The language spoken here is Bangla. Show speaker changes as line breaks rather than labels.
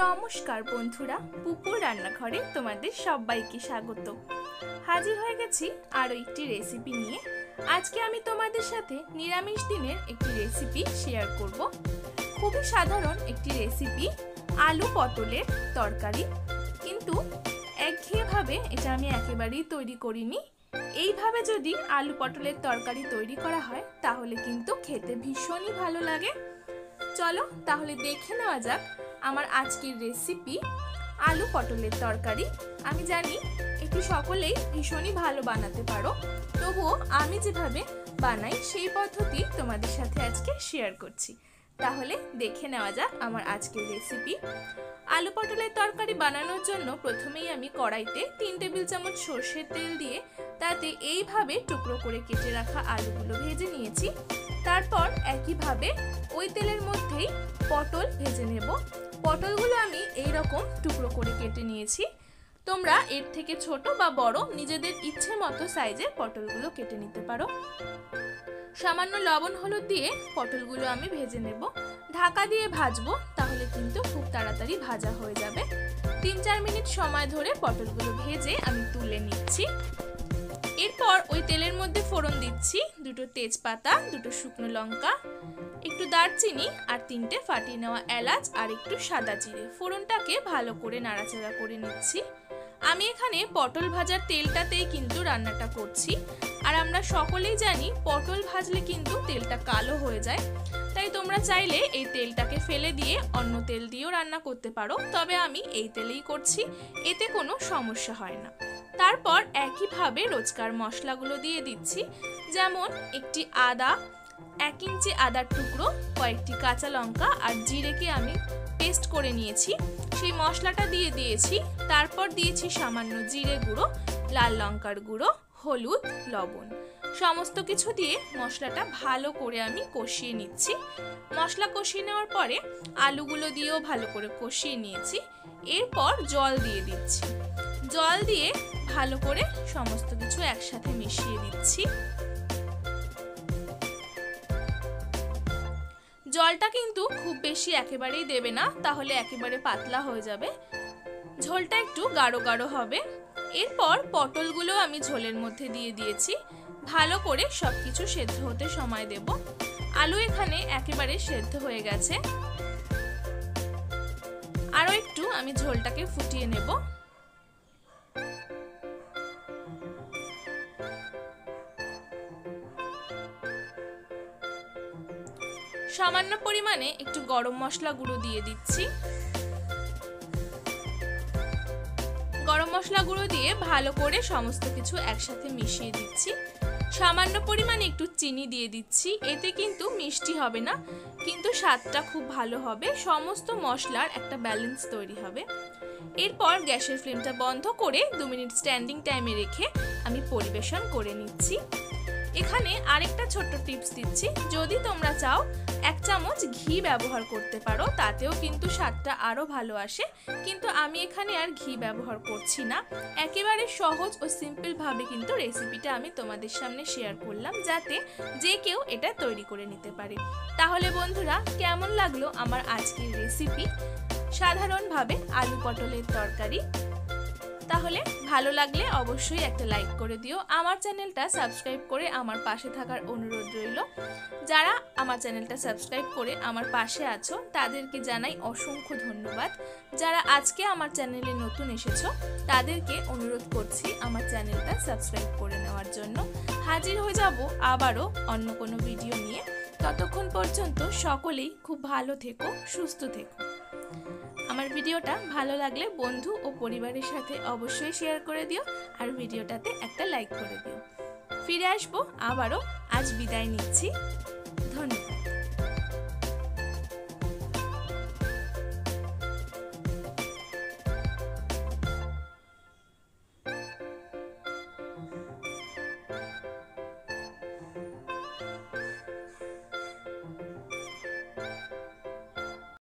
নমস্কার বন্ধুরা, পুপুর রান্নাঘরে তোমাদের সবাইকে স্বাগত। হাজির হয়ে গেছি আরো একটি রেসিপি নিয়ে। আজকে আমি তোমাদের সাথে নিরামিষ দিনের একটি রেসিপি শেয়ার করব। খুবই সাধারণ একটি রেসিপি, আলু পটলের তরকারি। কিন্তু একঘেয়েভাবে এটা আমি একেবারেই তৈরি করিনি। এইভাবে যদি আলু পটলের তরকারি তৈরি করা হয় তাহলে কিন্তু খেতে ভীষণই ভালো লাগে। চলো তাহলে দেখে নেওয়া যাক আমার আজকের রেসিপি, আলু পটলের তরকারি। আমি জানি এটি সকলেই ভীষণই ভালো বানাতে পারো, তবুও আমি যেভাবে বানাই সেই পদ্ধতি তোমাদের সাথে আজকে শেয়ার করছি। তাহলে দেখে নেওয়া যাক আমার আজকের রেসিপি। আলু পটলের তরকারি বানানোর জন্য প্রথমেই আমি কড়াইতে 3 টেবিল চামচ সর্ষের তেল দিয়ে তাতে এইভাবে টুকরো করে কেটে রাখা আলুগুলো ভেজে নিয়েছি। তারপর একইভাবে ওই তেলের মধ্যেই পটল ভেজে নেব। পটলগুলো আমি এইরকম টুকরো করে কেটে নিয়েছি। তোমরা এর থেকে ছোট বা বড় নিজেদের ইচ্ছে মতো সাইজের পটলগুলো কেটে নিতে পারো। সামান্য লবণ হলুদ দিয়ে পটলগুলো আমি ভেজে নেব। ঢাকা দিয়ে ভাজবো, তাহলে কিন্তু খুব তাড়াতাড়ি ভাজা হয়ে যাবে। 3-4 মিনিট সময় ধরে পটলগুলো ভেজে আমি তুলে নিচ্ছি। এরপর ওই তেলের মধ্যে ফোড়ন দিচ্ছি 2টো তেজপাতা, 2টো শুকনো লঙ্কা, একটু দারচিনি আর 3টে ফাটিয়ে নেওয়া এলাচ আর একটু সাদা জিরে। ফোড়নটাকে ভালো করে নাড়াচাড়া করে নিচ্ছি। আমি এখানে পটল ভাজার তেলটাতেই কিন্তু রান্নাটা করছি। আর আমরা সকলেই জানি পটল ভাজলে কিন্তু তেলটা কালো হয়ে যায়। তাই তোমরা চাইলে এই তেলটাকে ফেলে দিয়ে অন্য তেল দিয়েও রান্না করতে পারো, তবে আমি এই তেলেই করছি, এতে কোনো সমস্যা হয় না। তারপর একইভাবে রোজকার মশলাগুলো দিয়ে দিচ্ছি, যেমন একটি আদা, 1 ইঞ্চি আদার টুকরো, কয়েকটি কাঁচা লঙ্কা আর জিরেকে আমি পেস্ট করে নিয়েছি, সেই মশলাটা দিয়ে দিয়েছি। তারপর দিয়েছি সামান্য জিরে গুঁড়ো, লাল লঙ্কার গুঁড়ো, হলুদ, লবণ। সমস্ত কিছু দিয়ে মশলাটা ভালো করে আমি কষিয়ে নিচ্ছি। মশলা কষিয়ে নেওয়ার পরে আলুগুলো দিয়েও ভালো করে কষিয়ে নিয়েছি। এরপর জল দিয়ে দিচ্ছি। জল দিয়ে ভালো করে সমস্ত কিছু একসাথে মিশিয়ে দিচ্ছি। জলটা কিন্তু খুব বেশি একেবারেই দেবে না, তাহলে একেবারে পাতলা হয়ে যাবে, ঝোলটা একটু গাঢ় গাঢ় হবে। এরপর পটলগুলো আমি ঝোলের মধ্যে দিয়ে দিয়েছি। ভালো করে সবকিছু সেদ্ধ হতে সময় দেব। আলু এখানে একেবারে সেদ্ধ হয়ে গেছে। আরো একটু আমি ঝোলটাকে ফুটিয়ে নেব। সামান্য পরিমাণে একটু গরম মশলা গুঁড়ো দিয়ে দিচ্ছি। গরম মশলা গুঁড়ো দিয়ে ভালো করে সমস্ত কিছু একসাথে মিশিয়ে দিচ্ছি। সামান্য পরিমাণে একটু চিনি দিয়ে দিচ্ছি। এতে কিন্তু মিষ্টি হবে না, কিন্তু স্বাদটা খুব ভালো হবে, সমস্ত মশলার একটা ব্যালেন্স তৈরি হবে। এরপর গ্যাসের ফ্লেমটা বন্ধ করে 2 মিনিট স্ট্যান্ডিং টাইমে রেখে আমি পরিবেশন করে নিচ্ছি। এখানে আরেকটা ছোট্ট টিপস দিচ্ছি, যদি তোমরা চাও 1 চামচ ঘি ব্যবহার করতে পারো, তাতেও কিন্তু স্বাদটা আরো ভালো আসে। কিন্তু আমি এখানে আর ঘি ব্যবহার করছি না। একেবারে সহজ ও সিম্পল ভাবে কিন্তু রেসিপিটা আমি তোমাদের সামনে শেয়ার করলাম, যাতে যে কেউ এটা তৈরি করে নিতে পারে। তাহলে বন্ধুরা, কেমন লাগলো আমার আজকের রেসিপি, সাধারণভাবে আলু পটলের তরকারি? তাহলে ভালো লাগলে অবশ্যই একটা লাইক করে দিও। আমার চ্যানেলটা সাবস্ক্রাইব করে আমার পাশে থাকার অনুরোধ রইল। যারা আমার চ্যানেলটা সাবস্ক্রাইব করে আমার পাশে আছো তাদেরকে জানাই অসংখ্য ধন্যবাদ। যারা আজকে আমার চ্যানেলে নতুন এসেছো তাদেরকে অনুরোধ করছি আমার চ্যানেলটা সাবস্ক্রাইব করে নেওয়ার জন্য। হাজির হয়ে যাব আবারও অন্য কোনো ভিডিও নিয়ে। ততক্ষণ পর্যন্ত সকলেই খুব ভালো থেকো, সুস্থ থেকো। আমার ভিডিওটা ভালো লাগলে বন্ধু ও পরিবারের সাথে অবশ্যই শেয়ার করে দিও, আর ভিডিওটাতে একটা লাইক করে দিও। ফিরে আসবো আবারও। আজ বিদায় নিচ্ছি। ধন্যবাদ।